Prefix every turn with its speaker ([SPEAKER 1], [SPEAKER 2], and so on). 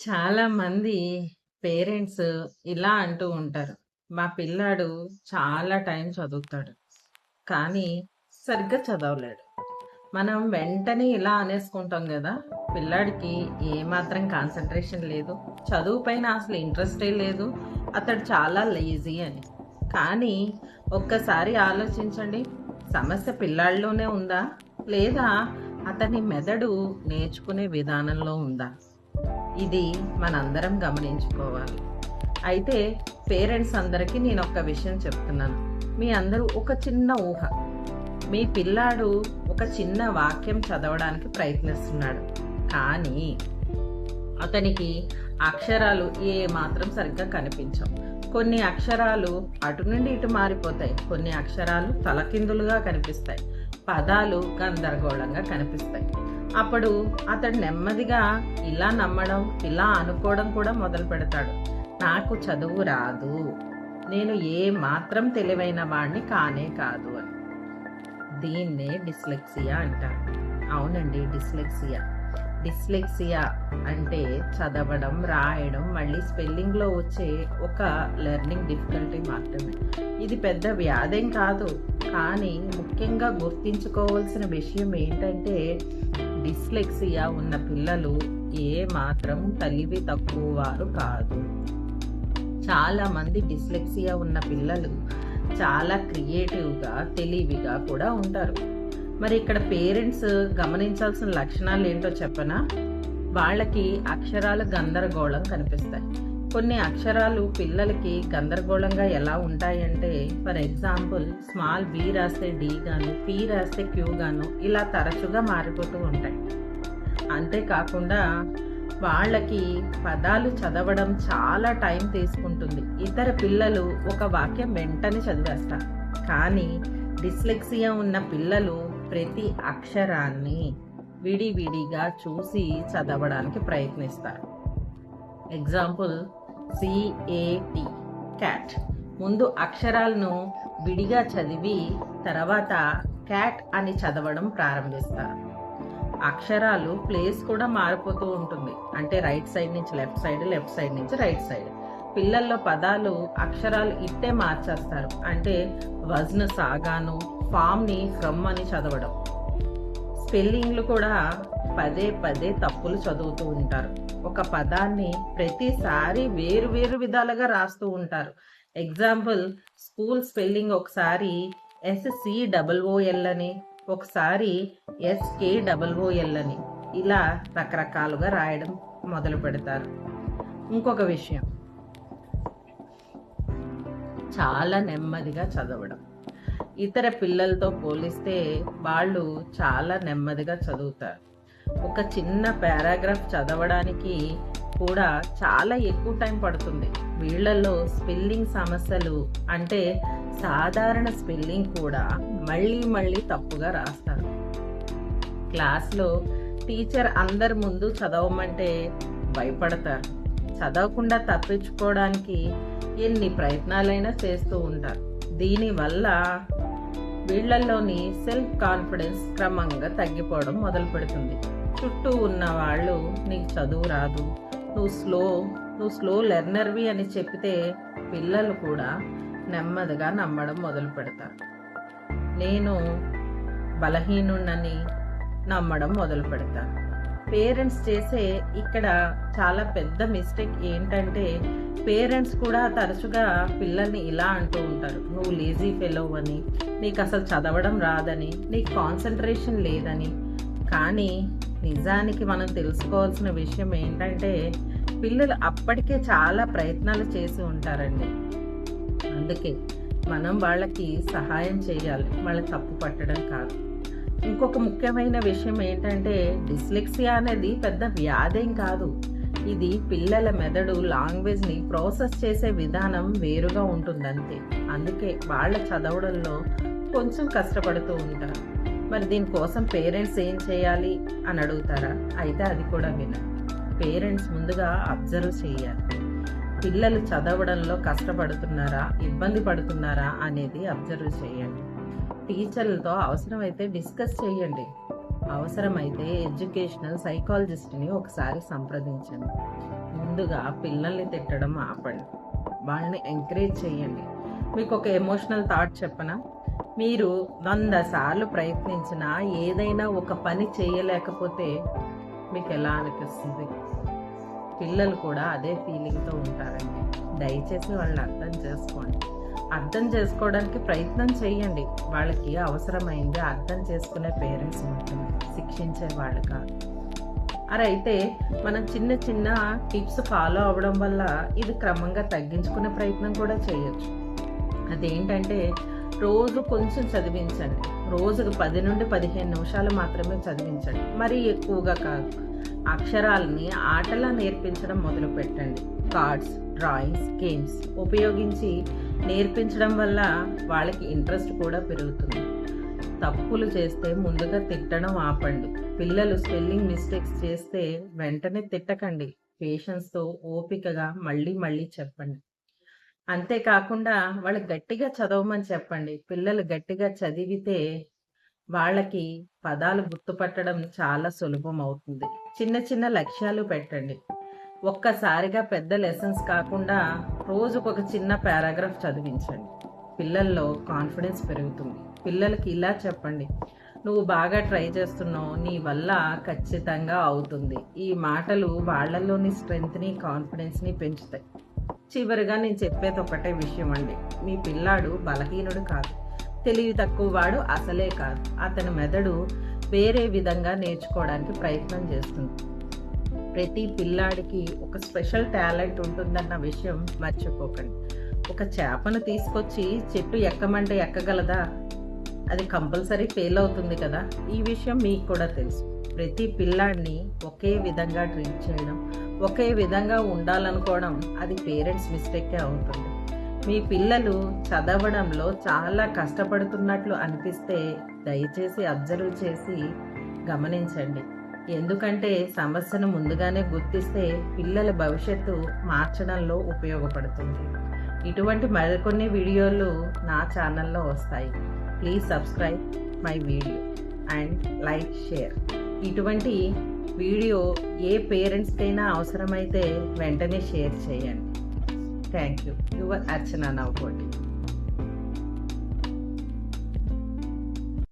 [SPEAKER 1] చాలామంది పేరెంట్స్ ఇలా అంటూ ఉంటారు. మా పిల్లాడు చాలా టైం చదువుతాడు. కానీ సరిగ్గా చదవలేడు. మనం వెంటనే ఇలా అనేసుకుంటాం గదా! పిల్లాడికి ఏమాత్రం కాన్సంట్రేషన్ లేదు. చదువు పైన అసలు ఇంట్రెస్టే లేదు. అతడు చాలా లేజీ అని. కానీ ఒక్కసారి ఆలోచించండి. సమస్య పిల్లాడిలోనే ఉందా? లేదా అతని మెదడు నేర్చుకునే విధానంలో ఉందా? ఇది మనందరం గమనించుకోవాలి. అయితే పేరెంట్స్ అందరికీ నేను ఒక విషయం చెప్తున్నాను. మీ అందరూ ఒక చిన్న ఊహ. మీ పిల్లాడు ఒక చిన్న వాక్యం చదవడానికి ప్రయత్నిస్తున్నాడు. కానీ అతనికి అక్షరాలు ఏ మాత్రం సరిగ్గా కనిపించవు. కొన్ని అక్షరాలు అటు నుండి ఇటు మారిపోతాయి. కొన్ని అక్షరాలు తలకిందులుగా కనిపిస్తాయి. పదాలు గందరగోళంగా కనిపిస్తాయి. అప్పుడు అతడు నెమ్మదిగా ఇలా నమ్మడం, ఇలా అనుకోవడం కూడా మొదలు పెడతాడు. నాకు చదువు రాదు, నేను ఏ మాత్రం తెలివైన వాడిని కానే కాదు అని. దీన్నే డిస్లెక్సియా అంటారు. అవునండి, డిస్లెక్సియా. డిస్లెక్సియా అంటే చదవడం, రాయడం, మళ్ళీ స్పెల్లింగ్లో వచ్చే ఒక లెర్నింగ్ డిఫికల్టీ మాత్రమే. ఇది పెద్ద వ్యాధేం కాదు. కానీ ముఖ్యంగా గుర్తించుకోవాల్సిన విషయం ఏంటంటే, డిస్లెక్సియా ఉన్న పిల్లలు ఏ మాత్రం తెలివి తక్కువ వారు కాదు. చాలా మంది డిస్లెక్సియా ఉన్న పిల్లలు చాలా క్రియేటివ్గా, తెలివిగా కూడా ఉంటారు. మరి ఇక్కడ పేరెంట్స్ గమనించాల్సిన లక్షణాలు ఏంటో చెప్పనా? వాళ్ళకి అక్షరాలు గందరగోళం కనిపిస్తాయి. కొన్ని అక్షరాలు పిల్లలకి గందరగోళంగా ఎలా ఉంటాయంటే, ఫర్ ఎగ్జాంపుల్ స్మాల్ బి రాస్తే డి గాను, పి రాస్తే క్యూ గాను ఇలా తరచుగా మారిపోతూ ఉంటాయి. అంతేకాకుండా వాళ్ళకి పదాలు చదవడం చాలా టైం తీసుకుంటుంది. ఇతర పిల్లలు ఒక వాక్యం వెంటనే చదివేస్తారు. కానీ డిస్లెక్సియా ఉన్న పిల్లలు ప్రతి అక్షరాన్ని విడివిడిగా చూసి చదవడానికి ప్రయత్నిస్తారు. Example CAT, cat. ముందు అక్షరాలను విడిగా చదివి తర్వాత క్యాట్ అని చదవడం ప్రారంభిస్తారు. అక్షరాలు ప్లేస్ కూడా మారిపోతూ ఉంటుంది. అంటే రైట్ సైడ్ నుంచి లెఫ్ట్ సైడ్, లెఫ్ట్ సైడ్ నుంచి రైట్ సైడ్. పిల్లల్లో పదాలు అక్షరాలు ఇట్టే మార్చేస్తారు. అంటే వజ్ను సాగాను, ఫామ్ని ఫ్రమ్ అని చదవడం. స్పెల్లింగ్లు కూడా పదే పదే తప్పులు చదువుతూ ఉంటారు. ఒక పదాన్ని ప్రతిసారి వేరు వేరు విధాలుగా రాస్తూ ఉంటారు. ఎగ్జాంపుల్ స్కూల్ స్పెల్లింగ్ ఒకసారి SCOOL అని, ఒకసారి SKOOL అని, ఇలా రకరకాలుగా రాయడం మొదలు పెడతారు. ఇంకొక విషయం, చాలా నెమ్మదిగా చదవడం. ఇతర పిల్లలతో పోలిస్తే వాళ్ళు చాలా నెమ్మదిగా చదువుతారు. ఒక చిన్న పారాగ్రాఫ్ చదవడానికి కూడా చాలా ఎక్కువ టైం పడుతుంది. వీళ్ళల్లో స్పెల్లింగ్ సమస్యలు అంటే సాధారణ స్పెల్లింగ్ కూడా మళ్ళీ మళ్ళీ తప్పుగా రాస్తారు. క్లాస్లో టీచర్ అందరి ముందు చదవమంటే భయపడతారు. చదవకుండా తప్పించుకోవడానికి ఎన్ని ప్రయత్నాలైనా చేస్తూ ఉంటారు. దీనివల్ల వీళ్ళల్లోని సెల్ఫ్ కాన్ఫిడెన్స్ క్రమంగా తగ్గిపోవడం మొదలు పెడుతుంది. చుట్టూ ఉన్న వాళ్ళు నీకు చదువు రాదు, నువ్వు స్లో లెర్నర్వి అని చెప్తే పిల్లలు కూడా నెమ్మదిగా నమ్మడం మొదలు పెడతారు. నేను బలహీనున్నని నమ్మడం మొదలు పెడతారు. పేరెంట్స్ చేసే ఇక్కడ చాలా పెద్ద మిస్టేక్ ఏంటంటే, పేరెంట్స్ కూడా తరచుగా పిల్లల్ని ఇలా అంటూ ఉంటారు, నువ్వు లేజీ ఫెలో అని, నీకు అసలు చదవడం రాదని, నీకు కాన్సన్ట్రేషన్ లేదని. కానీ నిజానికి మనం తెలుసుకోవాల్సిన విషయం ఏంటంటే, పిల్లలు అప్పటికే చాలా ప్రయత్నాలు చేసి ఉంటారండి. అందుకే మనం వాళ్ళకి సహాయం చేయాలి, వాళ్ళకి తప్పు పట్టడం కాదు. ఇంకొక ముఖ్యమైన విషయం ఏంటంటే, డిస్లెక్సియా అనేది పెద్ద వ్యాధేం కాదు. ఇది పిల్లల మెదడు లాంగ్వేజ్ని ప్రాసెస్ చేసే విధానం వేరుగా ఉంటుందంతే. అందుకే వాళ్ళ చదవడంలో కొంచెం కష్టపడుతూ ఉంటారు. మరి దీనికోసం పేరెంట్స్ ఏం చేయాలి అని అడుగుతారా? అయితే అది కూడా వినండి. పేరెంట్స్ ముందుగా అబ్జర్వ్ చేయాలి. పిల్లలు చదవడంలో కష్టపడుతున్నారా, ఇబ్బంది పడుతున్నారా అనేది అబ్జర్వ్ చేయండి. టీచర్లతో అవసరమైతే డిస్కస్ చేయండి. అవసరమైతే ఎడ్యుకేషనల్ సైకాలజిస్ట్ని ఒకసారి సంప్రదించండి. ముందుగా పిల్లల్ని తిట్టడం ఆపండి, వాళ్ళని ఎంకరేజ్ చేయండి. మీకు ఒక ఎమోషనల్ థాట్ చెప్పనా? మీరు 100 సార్లు ప్రయత్నించినా ఏదైనా ఒక పని చేయలేకపోతే మీకు ఎలా అనిపిస్తుంది? పిల్లలు కూడా అదే ఫీలింగ్తో ఉంటారండి. దయచేసి వాళ్ళని అర్థం చేసుకోండి. అర్థం చేసుకోవడానికి ప్రయత్నం చేయండి. వాళ్ళకి అవసరమైంది అర్థం చేసుకునే పేరెంట్స్ ఉంటుంది, శిక్షించే వాళ్ళు కాదు. అయితే మనం చిన్న చిన్న టిప్స్ ఫాలో అవ్వడం వల్ల ఇది క్రమంగా తగ్గించుకునే ప్రయత్నం కూడా చేయొచ్చు. అదేంటంటే రోజు కొంచెం చదివించండి. రోజుకు 10 నుండి 15 నిమిషాలు మాత్రమే చదివించండి, మరీ ఎక్కువగా కాదు. అక్షరాలని ఆటలా నేర్పించడం మొదలు పెట్టండి. కార్డ్స్, డ్రాయింగ్స్, గేమ్స్ ఉపయోగించి నేర్పించడం వల్ల వాళ్ళకి ఇంట్రెస్ట్ కూడా పెరుగుతుంది. తప్పులు చేస్తే ముందుగా తిట్టడం ఆపండి. పిల్లలు స్పెల్లింగ్ మిస్టేక్స్ చేస్తే వెంటనే తిట్టకండి. పేషెన్స్తో ఓపికగా మళ్ళీ చెప్పండి. అంతేకాకుండా వాళ్ళకి గట్టిగా చదవమని చెప్పండి. పిల్లలు గట్టిగా చదివితే వాళ్ళకి పదాలు గుర్తుపట్టడం చాలా సులభం అవుతుంది. చిన్న చిన్న లక్ష్యాలు పెట్టండి. ఒక్కసారిగా పెద్ద లెసన్స్ కాకుండా రోజుకు ఒక చిన్న పారాగ్రాఫ్ చదివించండి. పిల్లల్లో కాన్ఫిడెన్స్ పెరుగుతుంది. పిల్లలకి ఇలా చెప్పండి, నువ్వు బాగా ట్రై చేస్తున్నావు, నీ వల్ల ఖచ్చితంగా అవుతుంది. ఈ మాటలు వాళ్ళలోని స్ట్రెంగ్త్ని, కాన్ఫిడెన్స్ని పెంచుతాయి. చివరిగా నేను చెప్పేది ఒకటే విషయం అండి. మీ పిల్లాడు బలహీనుడు కాదు, తెలివి తక్కువ వాడు అసలే కాదు. అతని మెదడు వేరే విధంగా నేర్చుకోవడానికి ప్రయత్నం చేస్తుంది. ప్రతి పిల్లాడికి ఒక స్పెషల్ టాలెంట్ ఉంటుందన్న విషయం మర్చిపోకండి. ఒక చేపను తీసుకొచ్చి చెట్టు ఎక్కమంటే ఎక్కగలదా? అది కంపల్సరీ ఫెయిల్ అవుతుంది కదా. ఈ విషయం మీకు కూడా తెలుసు. ప్రతి పిల్లాడిని ఒకే విధంగా ట్రీట్ చేయడం, ఒకే విధంగా ఉండాలనుకోవడం అది పేరెంట్స్ మిస్టేకే అవుతుంది. మీ పిల్లలు చదవడంలో చాలా కష్టపడుతున్నట్లు అనిపిస్తే దయచేసి అబ్జర్వ్ చేసి గమనించండి. ఎందుకంటే సమస్యను ముందుగానే గుర్తిస్తే పిల్లల భవిష్యత్తు మార్చడంలో ఉపయోగపడుతుంది. ఇటువంటి మరికొన్ని వీడియోలు నా ఛానల్లో వస్తాయి. Please subscribe my video and like, share. ఇటువంటి వీడియో ఏ పేరెంట్స్కైనా అవసరమైతే వెంటనే షేర్ చేయండి. Thank you. Your Archana Navakoti.